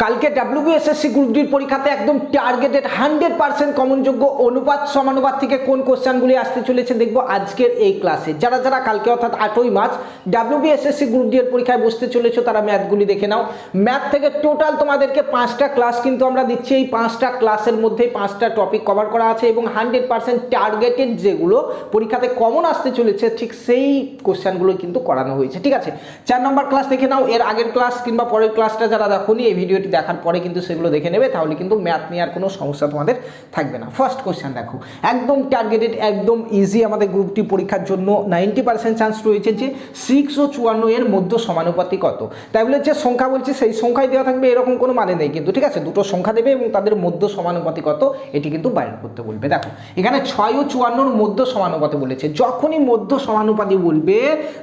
কালকে WBSSC group ডির পরীক্ষাতে একদম টার্গেটেড 100% কমনযোগ্য অনুপাত সমানুপাত থেকে কোন কোশ্চেনগুলি আসতে চলেছে দেখবো আজকের এই ক্লাসে। যারা যারা কালকে অর্থাৎ 8ই মার্চ ডাব্লিউবিএসএসসি গ্রুপ ডি এর পরীক্ষায় বসতে চলেছো তারা ম্যাথগুলি দেখে নাও। ম্যাথ থেকে টোটাল তোমাদেরকে 5টা ক্লাস কিন্তু আমরা দিচ্ছি। এই 5টা ক্লাসের মধ্যেই 5টা টপিক কভার করা আছে এবং 100% টার্গেটেড যেগুলো পরীক্ষাতে কমন আসতে চলেছে ঠিক সেই কোশ্চেনগুলো কিন্তু করানো হয়েছে। ঠিক আছে, 4 নম্বর ক্লাস দেখে নাও। এর আগের ক্লাস কিংবা পরের ক্লাসটা যারা দেখোনি এই ভিডিওটি দেখার পরে কিন্তু সেগুলো দেখে নেবে, তাহলে কিন্তু ম্যাথ নিয়ে আর কোনো সমস্যা তোমাদের থাকবে না। ফার্স্ট কোশ্চেন দেখো, একদম টার্গেটেড, একদম ইজি আমাদের গ্রুপটি পরীক্ষার জন্য 90% চান্স রয়েছে যে 6 ও 54 এর মধ্যে সমানুপাতি কত। তাই বলে যে সংখ্যা বলছে সেই সংখ্যায় দেওয়া থাকবে এরকম কোনো মানে নেই কিন্তু। ঠিক আছে, দুটো সংখ্যা দেবে এবং তাদের মধ্যে সমানুপাতি কত এটি কিন্তু বাইর করতে বলবে। দেখো এখানে 6 ও 54 মধ্য সমানুপাতি বলেছে। যখনই মধ্য সমানুপাতি বলবে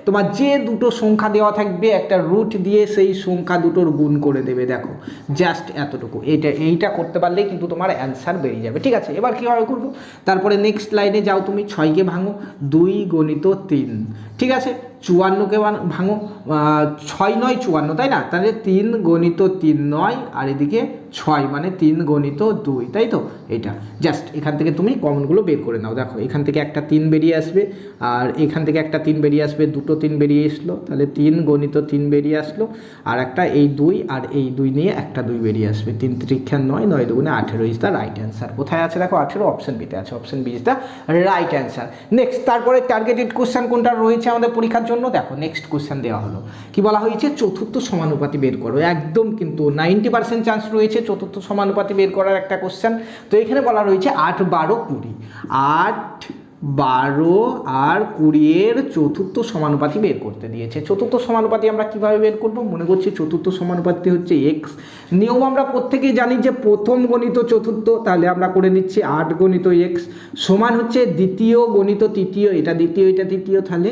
তোমার যে দুটো সংখ্যা দেওয়া থাকবে একটা রুট দিয়ে সেই সংখ্যা দুটোর গুণ করে দেবে। দেখো জাস্ট এতটুকু, এইটা করতে পারলেই কিন্তু তোমার অ্যান্সার বেরিয়ে যাবে। ঠিক আছে, এবার কীভাবে করবো, তারপরে নেক্সট লাইনে যাও, তুমি 6কে ভাঙো 2 গুণিত 3। ঠিক আছে, 54কে ভাঙো 6 9 54, তাই না? তাহলে 3 গুণিত 3 9 আর এদিকে 6 মানে 3 গুণিত 2, তাই তো? এটা জাস্ট এখান থেকে তুমি কমনগুলো বের করে নাও। দেখো এখান থেকে একটা 3 বেরিয়ে আসবে আর এখান থেকে একটা 3 বেরিয়ে আসবে, দুটো 3 বেরিয়ে আসলো, তাহলে 3 গুণিত 3 বেরিয়ে আসলো আর একটা এই 2 আর এই 2 নিয়ে একটা 2 বেরিয়ে আসবে। 3 3 9 9 2 18 ইজ দ্য রাইট অ্যান্সার। কোথায় আছে দেখো 18, অপশন বিতে আছে। Option B is the right answer. Next, তারপরে টার্গেটেড কোশ্চেন কোনটা রয়েছে আমাদের পরীক্ষার জন্য দেখো। নেক্সট কোশ্চেন দেওয়া হলো, কি বলা হয়েছে, চতুর্থ সমানুপাতি বের করো। একদম কিন্তু 90% চান্স রয়েছে চতুর্থ সমানুপাতি বের করার একটা কোশ্চেন। তো এখানে বলা রয়েছে 8 12 20, 8 12 আর 20 এর চতুর্থ সমানুপাতি বের করতে দিয়েছে। চতুর্থ সমানুপাতি আমরা কিভাবে বের করব, মনে করছি চতুর্থ সমানুপাতি হচ্ছে এক্স। নিয়ম আমরা প্রত্যেকেই জানি যে প্রথম গণিত চতুর্থ, তাহলে আমরা করে নিচ্ছি 8 গণিত এক্স সমান হচ্ছে দ্বিতীয় গণিত তৃতীয়, এটা দ্বিতীয় এটা তৃতীয়, তাহলে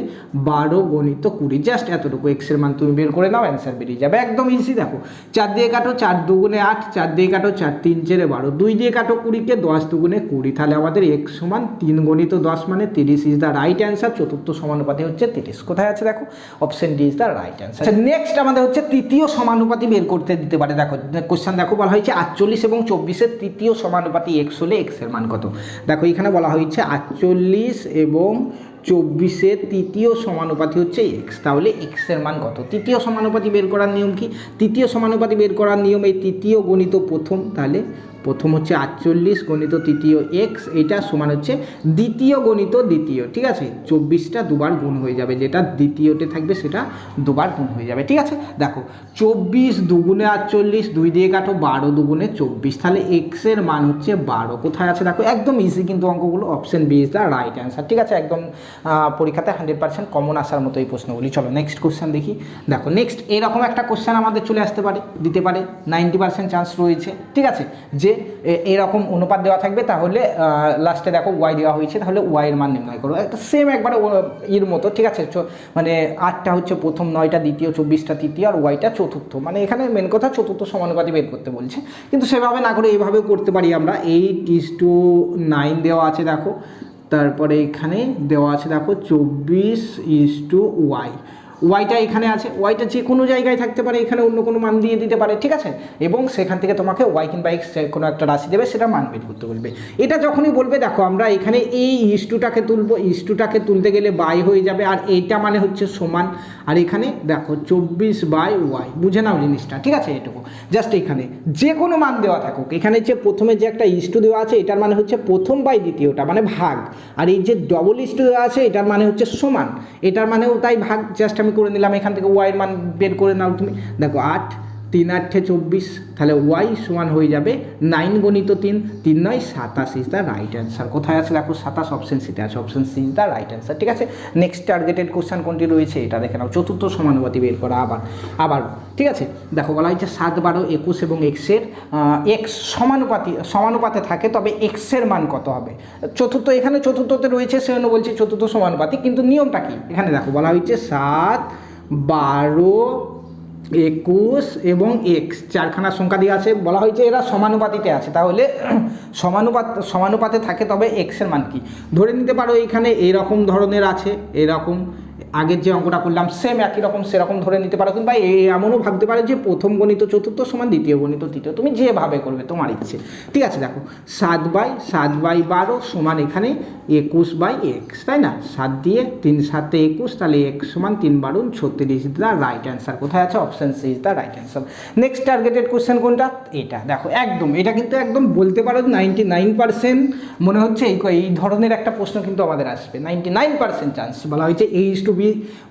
12 গণিত 20। জাস্ট এতটুকু এক্সের মান তুমি বের করে নাও, অ্যান্সার বেরিয়ে যাবে। একদম ইজি। দেখো 4 দিয়ে কাটো, 4 দুগুণে 8, 4 দিয়ে কাটো 4 3 4 12, 2 দিয়ে কাটো 20কে, 10 দুগুণে 20, তাহলে আমাদের এক্স সমান 3 গণিত 10 মানে 30 ইজ দ্য রাইট অ্যান্সার। চতুর্থ সমানুপাতি হচ্ছে 30। কোথায় আছে দেখো, option D is the right answer. Next আমাদের হচ্ছে তৃতীয় সমানুপাতি বের করতে দিতে পারে। দেখো কোশ্চেন দেখো, বলা হয়েছে 48 এবং 24 এর তৃতীয় সমানুপাতি এক্স হলে এক্স এর মান কত। দেখো এখানে বলা হয়েছে 48 এবং 24 এর তৃতীয় সমানুপাতি হচ্ছে এক্স, তাহলে এক্স এর মান কত। তৃতীয় সমানুপাতি বের করার নিয়ম কি, তৃতীয় সমানুপাতি বের করার নিয়ম এই তৃতীয় গণিত প্রথম, তাহলে প্রথম হচ্ছে 48 গণিত তৃতীয় এক্স, এটা সমান হচ্ছে দ্বিতীয় গণিত দ্বিতীয়। ঠিক আছে, 24টা দুবার গুণ হয়ে যাবে, যেটা দ্বিতীয়তে থাকবে সেটা দুবার গুণ হয়ে যাবে। ঠিক আছে, দেখো 24 দুগুণে 48, 2 দিয়ে কাটো 12 দুগুণে 24, তাহলে এক্স এর মান হচ্ছে 12। কোথায় আছে দেখো, একদম ইজি কিন্তু অঙ্কগুলো। Option B is the right answer. ঠিক আছে, একদম পরীক্ষাতে 100% কমন আসার মতো এই প্রশ্নগুলি। চলো নেক্সট কোশ্চেন দেখি। দেখো নেক্সট এরকম একটা কোশ্চেন আমাদের চলে আসতে পারে, দিতে পারে, 90% চান্স রয়েছে। ঠিক আছে, যে এরকম অনুপাত দেওয়া থাকবে, তাহলে লাস্টে দেখো ওয়াই দেওয়া হয়েছে, তাহলে ওয়াই এর মান নির্ণয় করো। একটা সেম একবারে এর মতো। ঠিক আছে, মানে 8টা হচ্ছে প্রথম, 9টা দ্বিতীয়, 24টা তৃতীয় আর ওয়াইটা চতুর্থ। মানে এখানে মেন কথা চতুর্থ সমানুপাতি বের করতে বলছে, কিন্তু সেভাবে না করে এইভাবেও করতে পারি আমরা। 8:9 দেওয়া আছে দেখো, তারপরে এখানে দেওয়া আছে দেখো 24:ওয়াই। ওয়াইটা এখানে আছে, ওয়াইটা যে কোনো জায়গায় থাকতে পারে, এখানে অন্য কোনো মান দিয়ে দিতে পারে। ঠিক আছে, এবং সেখান থেকে তোমাকে ওয়াই কিংবা এক্স কোনো একটা রাশি দেবে, সেটা মান বের করতে বলবে। এটা যখনই বলবে দেখো আমরা এখানে এই ইস্টুটাকে তুলবো, ইস্টুটাকে তুলতে গেলে বাই হয়ে যাবে, আর এইটা মানে হচ্ছে সমান, আর এখানে দেখো 24/ওয়াই। বুঝে নাও জিনিসটা। ঠিক আছে, এটুকু জাস্ট এখানে যে কোনো মান দেওয়া থাকুক, এখানে যে প্রথমে যে একটা ইস্টু দেওয়া আছে এটার মানে হচ্ছে প্রথম বাই দ্বিতীয়টা মানে ভাগ, আর এই যে ডবল ইস্টু দেওয়া আছে এটার মানে হচ্ছে সমান, এটার মানেও তাই ভাগ। জাস্ট আমি করে নিলাম, এখান থেকে ওয়াই এর মান বের করে নাও তুমি। দেখো 8 3 8 24, তাহলে ওয়াই সমান হয়ে যাবে 9 গণিত 3, 3 9 27 ইজ দ্য রাইট অ্যান্সার। কোথায় আছে দেখো 27, অপশন সিতে আছে। Option C is the right answer. ঠিক আছে, নেক্সট টার্গেটেড কোশ্চেন কোনটি রয়েছে এটা দেখে নাও। চতুর্থ সমানুপাতি বের করা আবার। ঠিক আছে, দেখো বলা হয়েছে 7 12 21 এবং এক্সের এক্স সমানুপাতে থাকে, তবে এক্সের মান কত হবে। চতুর্থ, এখানে চতুর্থতে রয়েছে সেজন্য বলছি চতুর্থ সমানুপাতি, কিন্তু নিয়মটা কি এখানে দেখো বলা হয়েছে 7 12 21 এবং এক্স, চারখানা সংখ্যা দিয়ে আছে, বলা হয়েছে এরা সমানুপাতিতে আছে, তাহলে সমানুপাতে থাকে, তবে এক্সের মান কি ধরে নিতে পারো। এখানে এরকম ধরনের আছে, এরকম আগের যে অঙ্কটা করলাম সেম একই রকম সেরকম ধরে নিতে পারো, কিংবা এমনও ভাবতে পারো যে প্রথম গণিত চতুর্থ সমান দ্বিতীয় গণিত তৃতীয়, তুমি যেভাবে করবে তোমার ইচ্ছে। ঠিক আছে, দেখো 7/7/12 সমান এখানে 21/x, তাই না? 7 দিয়ে 3 7 21, তাহলে x সমান 3 × 36 দ্য রাইট অ্যান্সার। কোথায় আছে? Option C is the right answer. Next targeted question কোনটা? এটা দেখো, একদম এটা কিন্তু একদম বলতে পারো 99% মনে হচ্ছে এই ধরনের একটা প্রশ্ন কিন্তু আমাদের আসবে। 99% চান্স বলা হয়েছে A/B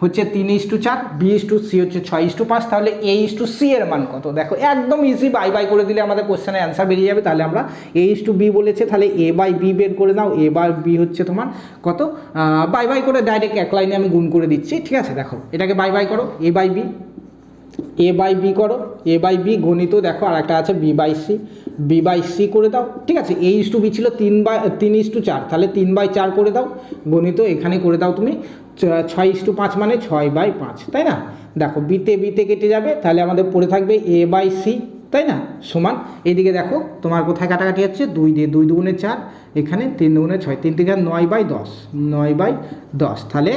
হচ্ছে 3:4, B/C হচ্ছে 6:5, তাহলে A/C এর মান কত? দেখো একদম ইজি, বাই করে দিলে আমাদের কোশ্চেনের অ্যান্সার বেরিয়ে যাবে। তাহলে আমরা A/B বলেছে, তাহলে A/B বের করে নাও। A/B হচ্ছে তোমার কত? বাই করে ডাইরেক্ট এক লাইনে আমি গুণ করে দিচ্ছি। ঠিক আছে, দেখো এটাকে বাই করো, A/B করো, A/B গণিত দেখো আর একটা আছে B/C করে দাও। ঠিক আছে, A/B ছিল 3:4, তাহলে 3/4 করে দাও গণিত, এখানে করে দাও তুমি 6:5 মানে 6/5, তাই না? দেখো বিতে কেটে যাবে, তাহলে আমাদের পড়ে থাকবে A/C, তাই না? সমান এইদিকে দেখো তোমার কোথায় কাটাকাটি হচ্ছে 2 দিয়ে 2 দুগুণে 4, এখানে 3 দুগুণে 6, 3 থেকে 9/10, তাহলে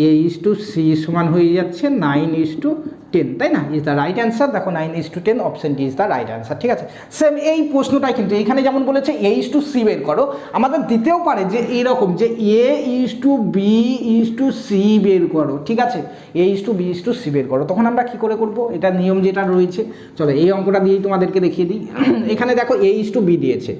A/C সমান হয়ে যাচ্ছে 9:10, তাই না? Is the right answer. দেখো 9:10, option D is the right answer. ঠিক আছে, সেম এই প্রশ্নটাই কিন্তু এখানে যেমন বলেছে A/C বের করো, আমাদের দিতেও পারে যে এইরকম যে A/B/C বের করো। ঠিক আছে, A/B/C বের করো, তখন আমরা কি করে করব? এটা নিয়ম যেটা রয়েছে, চলো এই অঙ্কটা দিয়েই তোমাদেরকে দেখিয়ে দিই। এখানে দেখো A/B দিয়েছে,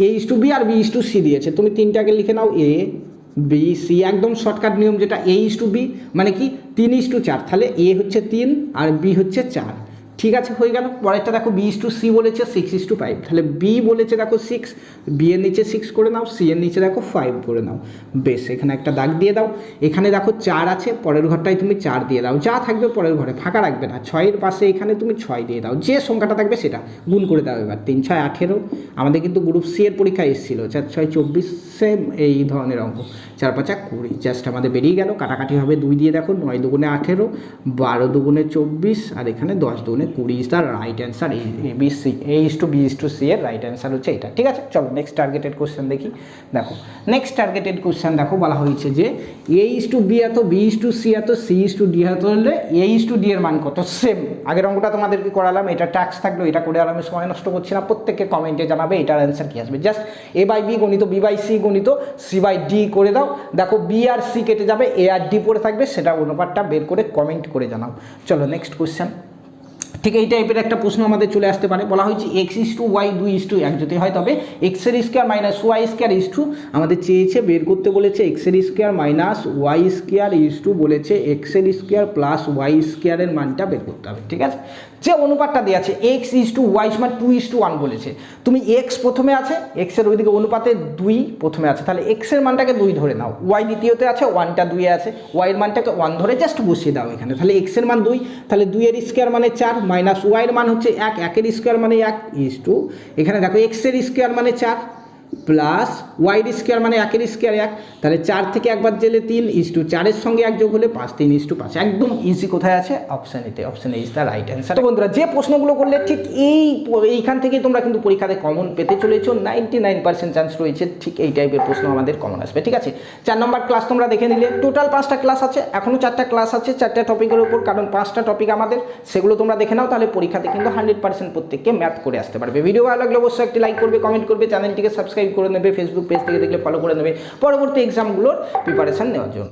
A/B আর B/C দিয়েছে, তুমি তিনটাকে লিখে নাও A/B/C, একদম শর্টকাট নিয়ম যেটা। A/B মানে কি 3:4, তাহলে A হচ্ছে 3 আর B হচ্ছে 4। ঠিক আছে, হয়ে গেল। পরেরটা দেখো B/C বলেছে 6:5, তাহলে B বলেছে দেখো 6, B এর নিচে 6 করে নাও, C এর নিচে দেখো 5 করে নাও। বেশ, এখানে একটা দাগ দিয়ে দাও। এখানে দেখো 4 আছে, পরের ঘরটায় তুমি 4 দিয়ে দাও, যা থাকবে পরের ঘরে ফাঁকা রাখবে না। 6-এর পাশে এখানে তুমি 6 দিয়ে দাও, যে সংখ্যাটা থাকবে সেটা গুণ করে দাও। এবার 3 6 18, আমাদের কিন্তু গ্রুপ সি এর পরীক্ষায় এসেছিল 4 6 24, সেম এই ধরনের অঙ্ক। 4 5 20, জাস্ট আমাদের বেরিয়ে গেল। কাটাকাটি হবে 2 দিয়ে, দেখো 9 দুগুণে 18, 12 দুগুণে 24, আর এখানে 10 দুগুণে 20 is the right answer. A/B/C এর রাইট অ্যান্সার হচ্ছে এটা। ঠিক আছে, চলো নেক্সট টার্গেটেড কোশ্চেন দেখি। দেখো নেক্সট টার্গেটেড কোশ্চেন দেখো, বলা হয়েছে যে A/B এত, B/C এত, C/D এত হলে A/D এর মান কত? সেম আগের অঙ্কটা তোমাদেরকে করালাম, এটা টাস্ক থাকলো, এটা করে আর আমি সময় নষ্ট করছি না। প্রত্যেককে কমেন্টে জানাবে এটার অ্যান্সার কী আসবে। জাস্ট A/B গণিত B/C গণিত C/D করে দাও। দেখো B আর C কেটে যাবে, A আর D পড়ে থাকবে, সেটা অনুপাতটা বের করে কমেন্ট করে জানাও। চলো নেক্সট কোশ্চেন। ঠিক এই টাইপের একটা প্রশ্ন আমাদের চলে আসতে পারে। বলা হয়েছে x/y 2:1 যদি হয় তবে x² - y² আমাদের চেয়েছে বের করতে বলেছে। x² - y² বলেছে x² + y² এর মানটা বের করতে হবে। ঠিক আছে, যে অনুপাতটা দেওয়া আছে x/y সমান 2:1 বলেছে। তুমি x প্রথমে আছে, x এর ওইদিকে অনুপাতে 2 প্রথমে আছে, তাহলে x এর মানটাকে 2 ধরে নাও, y দ্বিতীয়তে আছে, 1টা 2 আছে, y এর মানটাকে 1 ধরে জাস্ট বসিয়ে দাও এখানে। তাহলে x এর মান 2, তাহলে 2 এর স্কয়ার মানে 4 মাইনাস y এর মান হচ্ছে 1, 1 এর স্কয়ার মানে 1 এখানে দেখো x এর স্কয়ার মানে 4 প্লাস y এর স্কয়ার মানে 1 এর স্কয়ার 1, তাহলে 4 থেকে একবার জেলে 3 4 এর সঙ্গে 1 যোগ হলে 5 3:5। একদম ইজি। কোথায় আছে? অপশন এতে। Option A is the right answer. তো বন্ধুরা, যে প্রশ্নগুলো করলে ঠিক এইখান থেকে তোমরা কিন্তু পরীক্ষাতে কমন পেতে চলেছো। 99% চান্স রয়েছে ঠিক এই টাইপের প্রশ্ন আমাদের কমন আসবে। ঠিক আছে, 4 নম্বর ক্লাস তোমরা দেখে নিলে। টোটাল 5টা ক্লাস আছে, এখনও 4টা ক্লাস আছে 4টা টপিকের উপর, কারণ 5টা টপিক আমাদের, সেগুলো তোমরা দেখে নাও। তাহলে পরীক্ষাতে কিন্তু 100% প্রত্যেককে ম্যাথ করে আসতে পারবে। ভিডিও ভালো লাগলে অবশ্যই একটি লাইক করবে, কমেন্ট করবে, চ্যানেলটিকে সাবস্ক্রাইব করে নেবে, ফেসবুক পেজ থেকে দেখলে ফলো করে নেবে পরবর্তী এক্সামগুলোর প্রিপারেশন নেওয়ার জন্য।